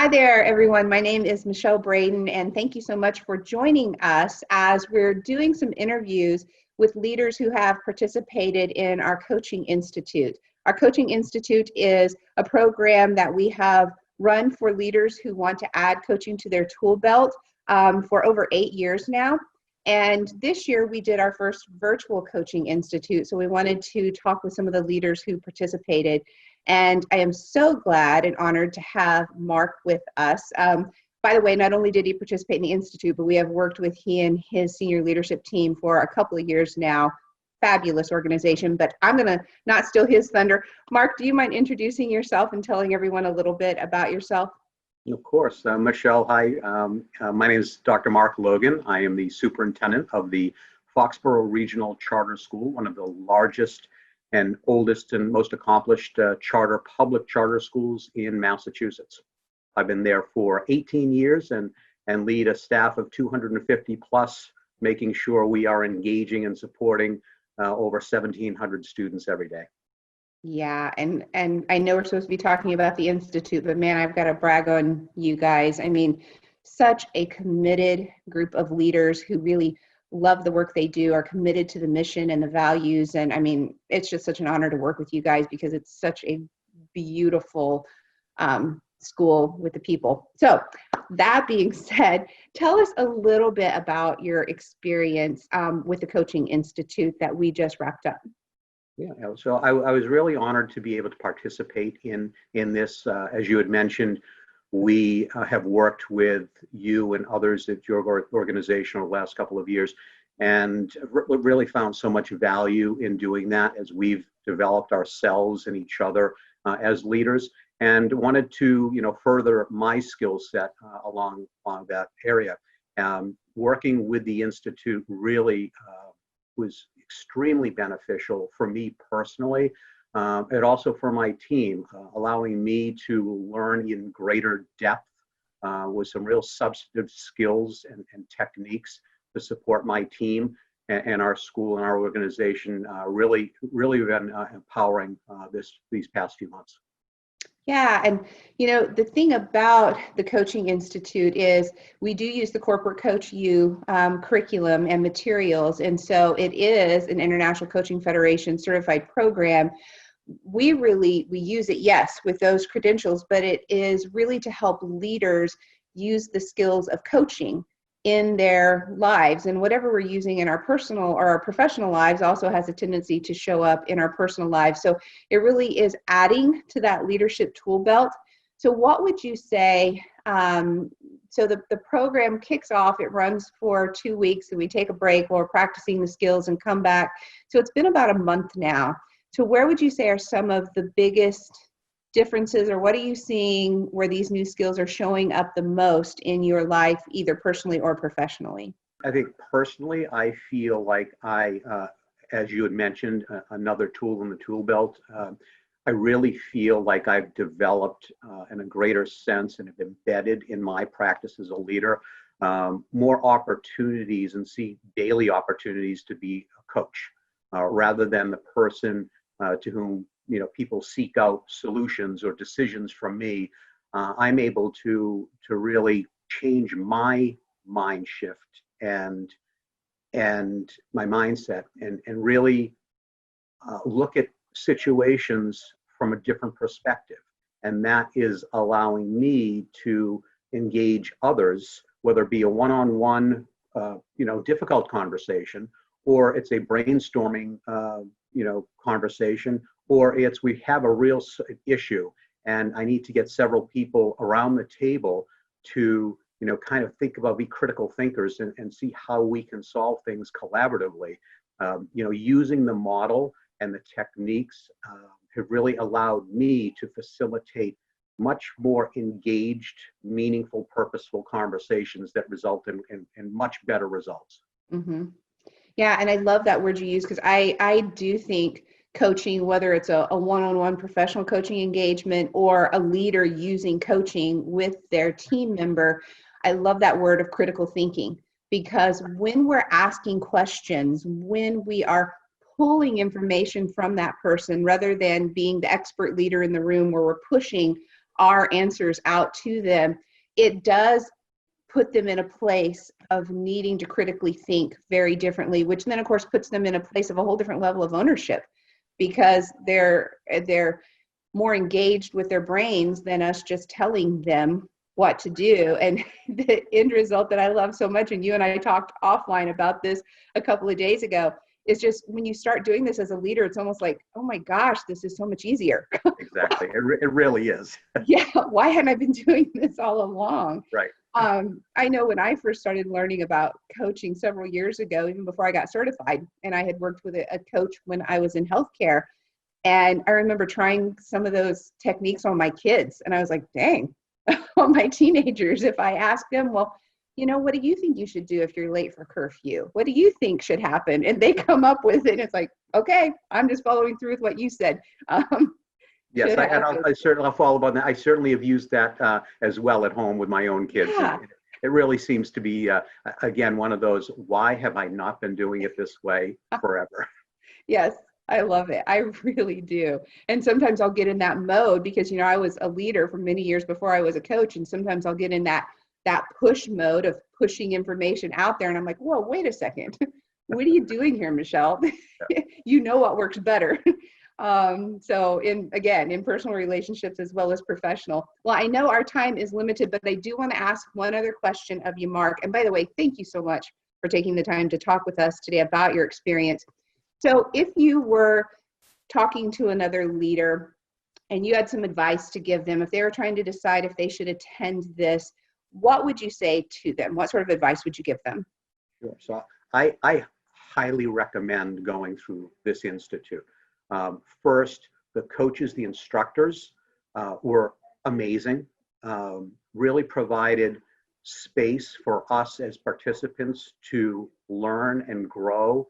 Hi there, everyone. My name is Michelle Braden, and thank you so much for joining us as we're doing some interviews with leaders who have participated in our Coaching Institute. Our Coaching Institute is a program that we have run for leaders who want to add coaching to their tool belt for over 8 years now. And this year we did our first virtual Coaching Institute, so we wanted to talk with some of the leaders who participated. And I am so glad and honored to have Mark with us. By the way, not only did he participate in the Institute, but we have worked with he and his senior leadership team for a couple of years now. Fabulous organization, but I'm going to not steal his thunder. Mark, do you mind introducing yourself and telling everyone a little bit about yourself? Of course. Michelle, hi. My name is Dr. Mark Logan. I am the superintendent of the Foxborough Regional Charter School, one of the largest and oldest and most accomplished public charter schools in Massachusetts. I've been there for 18 years and lead a staff of 250 plus, making sure we are engaging and supporting over 1,700 students every day. Yeah, and I know we're supposed to be talking about the Institute, but man, I've got to brag on you guys. I mean, such a committed group of leaders who really love the work they do, are committed to the mission and the values. And I mean, it's just such an honor to work with you guys because it's such a beautiful school with the people. So that being said, tell us a little bit about your experience with the Coaching Institute that we just wrapped up. Yeah, so I was really honored to be able to participate in this. As you had mentioned, we have worked with you and others at your organization over the last couple of years, and really found so much value in doing that as we've developed ourselves and each other as leaders, and wanted to further my skill set along that area. Working with the Institute really was extremely beneficial for me personally, and also for my team, allowing me to learn in greater depth with some real substantive skills and techniques to support my team and our school and our organization. Really been empowering these past few months. Yeah, and the thing about the Coaching Institute is we do use the Corporate Coach U curriculum and materials, and so it is an International Coaching Federation certified program. We use it, yes, with those credentials, but it is really to help leaders use the skills of coaching in their lives, and whatever we're using in our personal or our professional lives also has a tendency to show up in our personal lives. So it really is adding to that leadership tool belt. So what would you say, so the program kicks off, it runs for 2 weeks, and we take a break while we're practicing the skills and come back. So it's been about a month now. So where would you say are some of the biggest differences, or what are you seeing where these new skills are showing up the most in your life, either personally or professionally? I think personally, I feel like as you had mentioned, another tool in the tool belt. I really feel like I've developed in a greater sense and have embedded in my practice as a leader more opportunities and see daily opportunities to be a coach rather than the person to whom people seek out solutions or decisions from me. I'm able to really change my mind shift and my mindset and really look at situations from a different perspective. And that is allowing me to engage others, whether it be a one-on-one, difficult conversation, or it's a brainstorming, conversation, or it's we have a real issue and I need to get several people around the table to, kind of think about, be critical thinkers and see how we can solve things collaboratively. Using the model and the techniques have really allowed me to facilitate much more engaged, meaningful, purposeful conversations that result in much better results. Mm-hmm. Yeah, and I love that word you use, because I do think coaching, whether it's a one-on-one professional coaching engagement or a leader using coaching with their team member, I love that word of critical thinking, because when we're asking questions, when we are pulling information from that person rather than being the expert leader in the room where we're pushing our answers out to them, it does put them in a place of needing to critically think very differently, which then of course puts them in a place of a whole different level of ownership, because they're more engaged with their brains than us just telling them what to do. And the end result that I love so much, and you and I talked offline about this a couple of days ago, is just when you start doing this as a leader, it's almost like, oh my gosh, this is so much easier. Exactly. It really is. Yeah. Why hadn't I been doing this all along? Right. I know when I first started learning about coaching several years ago, even before I got certified, and I had worked with a coach when I was in healthcare. And I remember trying some of those techniques on my kids. And I was like, dang, on my teenagers, if I ask them, well, what do you think you should do if you're late for curfew? What do you think should happen? And they come up with it. And it's like, okay, I'm just following through with what you said. Yes, I'll follow up on that. I certainly have used that as well at home with my own kids. Yeah. It really seems to be, again, one of those, why have I not been doing it this way forever? Yes, I love it. I really do. And sometimes I'll get in that mode because, I was a leader for many years before I was a coach. And sometimes I'll get in that push mode of pushing information out there. And I'm like, whoa, wait a second. What are you doing here, Michelle? You know what works better. So in personal relationships as well as professional. Well, I know our time is limited, but I do want to ask one other question of you, Mark. And by the way, thank you so much for taking the time to talk with us today about your experience. So if you were talking to another leader and you had some advice to give them, if they were trying to decide if they should attend this, what would you say to them? What sort of advice would you give them? Sure. So I highly recommend going through this institute. First, the coaches, the instructors were amazing, really provided space for us as participants to learn and grow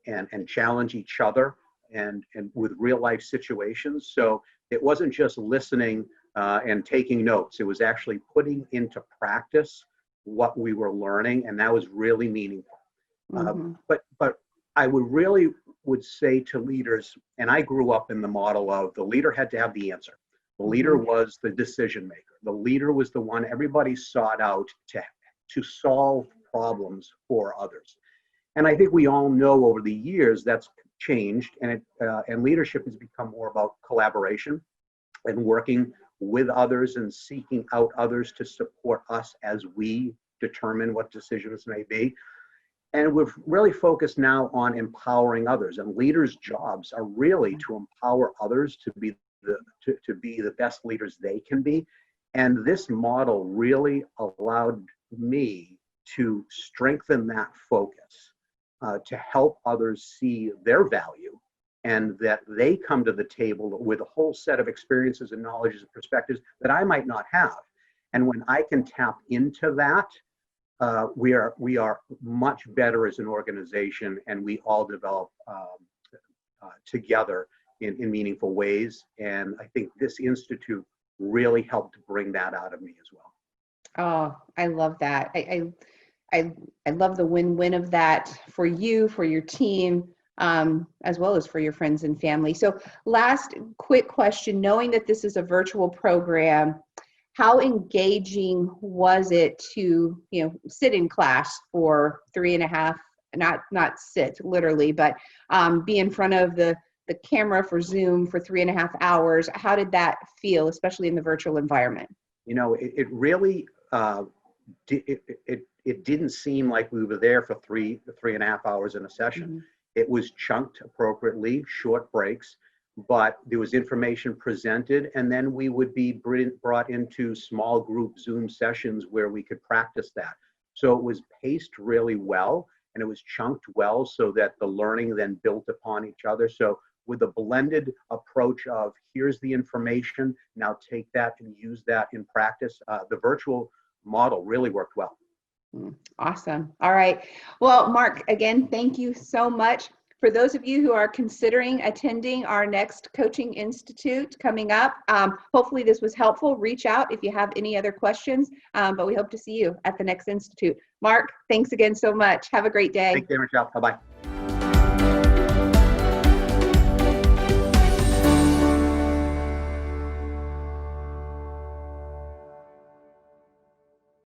and challenge each other and with real life situations. So it wasn't just listening and taking notes. It was actually putting into practice what we were learning, and that was really meaningful. Mm-hmm. But I would say to leaders, and I grew up in the model of the leader had to have the answer. The leader was the decision maker. The leader was the one everybody sought out to solve problems for others. And I think we all know over the years that's changed, and leadership has become more about collaboration and working with others and seeking out others to support us as we determine what decisions may be. And we've really focused now on empowering others, and leaders' jobs are really to empower others to be the best leaders they can be. And this model really allowed me to strengthen that focus, to help others see their value, and that they come to the table with a whole set of experiences and knowledges and perspectives that I might not have. And when I can tap into that, we are much better as an organization, and we all develop together in meaningful ways. And I think this institute really helped bring that out of me as well. Oh, I love that. I love the win-win of that for you, for your team, as well as for your friends and family. So last quick question, knowing that this is a virtual program, how engaging was it to, sit in class for 3.5, not sit literally, but be in front of the camera for Zoom for 3.5 hours? How did that feel, especially in the virtual environment? It really, it didn't seem like we were there for 3.5 hours in a session. Mm-hmm. It was chunked appropriately, short breaks, but there was information presented, and then we would be brought into small group Zoom sessions where we could practice that. So it was paced really well, and it was chunked well so that the learning then built upon each other. So with a blended approach of here's the information, now take that and use that in practice, the virtual model really worked well. Awesome. All right. Well, Mark, again, thank you so much. For those of you who are considering attending our next Coaching Institute coming up, hopefully this was helpful. Reach out if you have any other questions, but we hope to see you at the next Institute. Mark, thanks again so much. Have a great day. Take care, Michelle. Bye-bye.